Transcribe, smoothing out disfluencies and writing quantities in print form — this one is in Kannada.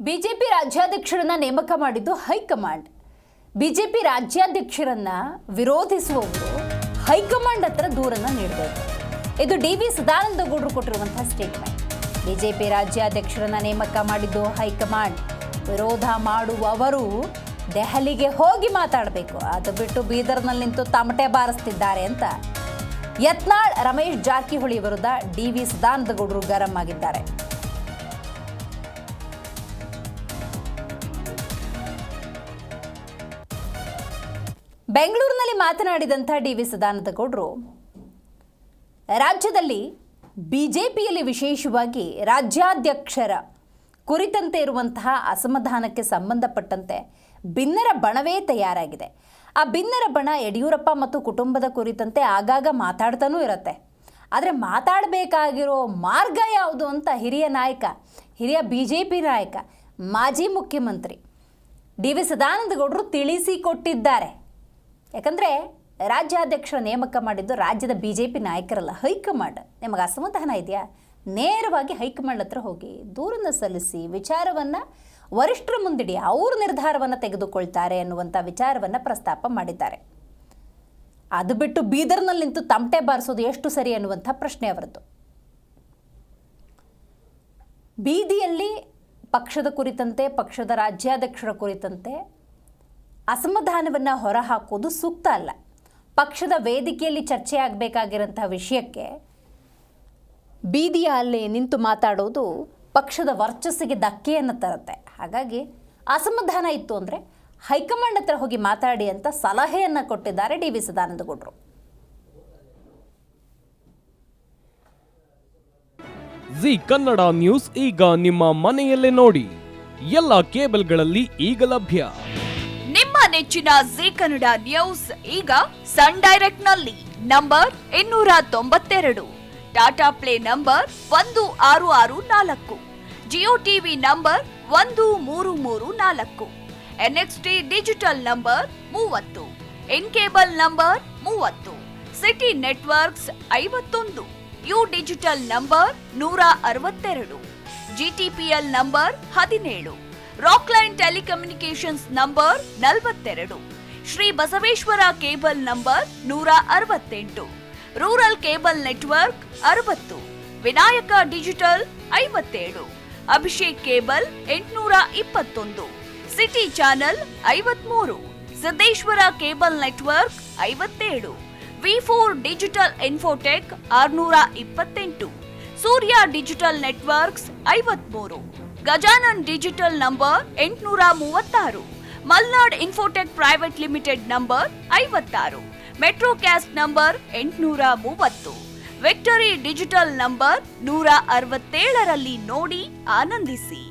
ಬಿಜೆಪಿ ರಾಜ್ಯಾಧ್ಯಕ್ಷರನ್ನ ನೇಮಕ ಮಾಡಿದ್ದು ಹೈಕಮಾಂಡ್. ಬಿಜೆಪಿ ರಾಜ್ಯಾಧ್ಯಕ್ಷರನ್ನ ವಿರೋಧಿಸುವವರು ಹೈಕಮಾಂಡ್ ಹತ್ರ ದೂರನ್ನ ನೀಡಬೇಕು. ಇದು ಡಿ.ವಿ. ಸದಾನಂದಗೌಡರು ಕೊಟ್ಟಿರುವಂತಹ ಸ್ಟೇಟ್ಮೆಂಟ್. ಬಿಜೆಪಿ ರಾಜ್ಯಾಧ್ಯಕ್ಷರನ್ನ ನೇಮಕ ಮಾಡಿದ್ದು ಹೈಕಮಾಂಡ್. ವಿರೋಧ ಮಾಡುವವರು ದೆಹಲಿಗೆ ಹೋಗಿ ಮಾತಾಡಬೇಕು, ಅದು ಬಿಟ್ಟು ಬೀದರ್ನಲ್ಲಿ ನಿಂತು ತಮಟೆ ಬಾರಿಸ್ತಿದ್ದಾರೆ ಅಂತ ಯತ್ನಾಳ್ ರಮೇಶ್ ಜಾರಕಿಹೊಳಿ ವಿರುದ್ಧ ಡಿ.ವಿ. ಸದಾನಂದಗೌಡರು ಗರಂ ಆಗಿದ್ದಾರೆ. ಬೆಂಗಳೂರಿನಲ್ಲಿ ಮಾತನಾಡಿದಂಥ ಡಿ.ವಿ. ಸದಾನಂದಗೌಡರು ರಾಜ್ಯದಲ್ಲಿ ಬಿಜೆಪಿಯಲ್ಲಿ ವಿಶೇಷವಾಗಿ ರಾಜ್ಯಾಧ್ಯಕ್ಷರ ಕುರಿತಂತೆ ಇರುವಂತಹ ಅಸಮಾಧಾನಕ್ಕೆ ಸಂಬಂಧಪಟ್ಟಂತೆ ಭಿನ್ನರ ಬಣವೇ ತಯಾರಾಗಿದೆ. ಆ ಭಿನ್ನರ ಬಣ ಯಡಿಯೂರಪ್ಪ ಮತ್ತು ಕುಟುಂಬದ ಕುರಿತಂತೆ ಆಗಾಗ ಮಾತಾಡ್ತಾನೂ ಇರುತ್ತೆ. ಆದರೆ ಮಾತಾಡಬೇಕಾಗಿರೋ ಮಾರ್ಗ ಯಾವುದು ಅಂತ ಹಿರಿಯ ಬಿಜೆಪಿ ನಾಯಕ, ಮಾಜಿ ಮುಖ್ಯಮಂತ್ರಿ ಡಿ.ವಿ. ಸದಾನಂದಗೌಡರು ತಿಳಿಸಿಕೊಟ್ಟಿದ್ದಾರೆ. ಯಾಕಂದರೆ ರಾಜ್ಯಾಧ್ಯಕ್ಷರ ನೇಮಕ ಮಾಡಿದ್ದು ರಾಜ್ಯದ ಬಿಜೆಪಿ ನಾಯಕರಲ್ಲ, ಹೈಕಮಾಂಡ್. ನಿಮಗೆ ಅಸಮಾಧಾನ ಇದೆಯಾ? ನೇರವಾಗಿ ಹೈಕಮಾಂಡ್ ಹತ್ರ ಹೋಗಿ ದೂರನ್ನು ಸಲ್ಲಿಸಿ ವಿಚಾರವನ್ನು ವರಿಷ್ಠರ ಮುಂದಿಡಿ, ಅವರು ನಿರ್ಧಾರವನ್ನು ತೆಗೆದುಕೊಳ್ತಾರೆ ಅನ್ನುವಂಥ ವಿಚಾರವನ್ನು ಪ್ರಸ್ತಾಪ ಮಾಡಿದ್ದಾರೆ. ಅದು ಬಿಟ್ಟು ಬೀದರ್ನಲ್ಲಿ ನಿಂತು ತಮಟೆ ಬಾರಿಸೋದು ಎಷ್ಟು ಸರಿ ಅನ್ನುವಂಥ ಪ್ರಶ್ನೆ ಅವರದ್ದು. ಬೀದಿಯಲ್ಲಿ ಪಕ್ಷದ ಕುರಿತಂತೆ, ಪಕ್ಷದ ರಾಜ್ಯಾಧ್ಯಕ್ಷರ ಕುರಿತಂತೆ ಅಸಮಾಧಾನವನ್ನು ಹೊರಹಾಕೋದು ಸೂಕ್ತ ಅಲ್ಲ. ಪಕ್ಷದ ವೇದಿಕೆಯಲ್ಲಿ ಚರ್ಚೆ ಆಗಬೇಕಾಗಿರೋಂಥ ವಿಷಯಕ್ಕೆ ಬೀದಿಯಲ್ಲಿ ನಿಂತು ಮಾತಾಡೋದು ಪಕ್ಷದ ವರ್ಚಸ್ಸಿಗೆ ಧಕ್ಕೆಯನ್ನು ತರುತ್ತೆ. ಹಾಗಾಗಿ ಅಸಮಾಧಾನ ಇತ್ತು ಅಂದರೆ ಹೈಕಮಾಂಡ್ ಹತ್ರ ಹೋಗಿ ಮಾತಾಡಿ ಅಂತ ಸಲಹೆಯನ್ನು ಕೊಟ್ಟಿದ್ದಾರೆ ಡಿ.ವಿ. ಸದಾನಂದಗೌಡರು. ಜಿ ಕನ್ನಡ ನ್ಯೂಸ್ ಈಗ ನಿಮ್ಮ ಮನೆಯಲ್ಲೇ ನೋಡಿ. ಎಲ್ಲ ಕೇಬಲ್ಗಳಲ್ಲಿ ಈಗ ಲಭ್ಯ. ನಿಮ್ಮ ನೆಚ್ಚಿನ ಜಿ ಕನ್ನಡ ನ್ಯೂಸ್ ಈಗ ಸನ್ ಡೈರೆಕ್ಟ್ ನಲ್ಲಿ number 292, Tata Play number 1664, Jio TV number 1334, NXT digital number 30, N cable number 30, city networks 51, U digital number 162, GTPL number 17, Rockline telecommunications number 42, Shri Basaveshwara cable number 168, rural cable network 60, Vinayaka digital 57, Abhishek cable 821, city channel 53, Siddeshwara cable network 57, ವಿ4 digital infotech 628, Surya digital networks 53, Gajanan digital number 836, Malnad infotech private limited number 56, Metrocast number 830, Victory digital number 167ರಲ್ಲಿ ನೋಡಿ ಆನಂದಿಸಿ.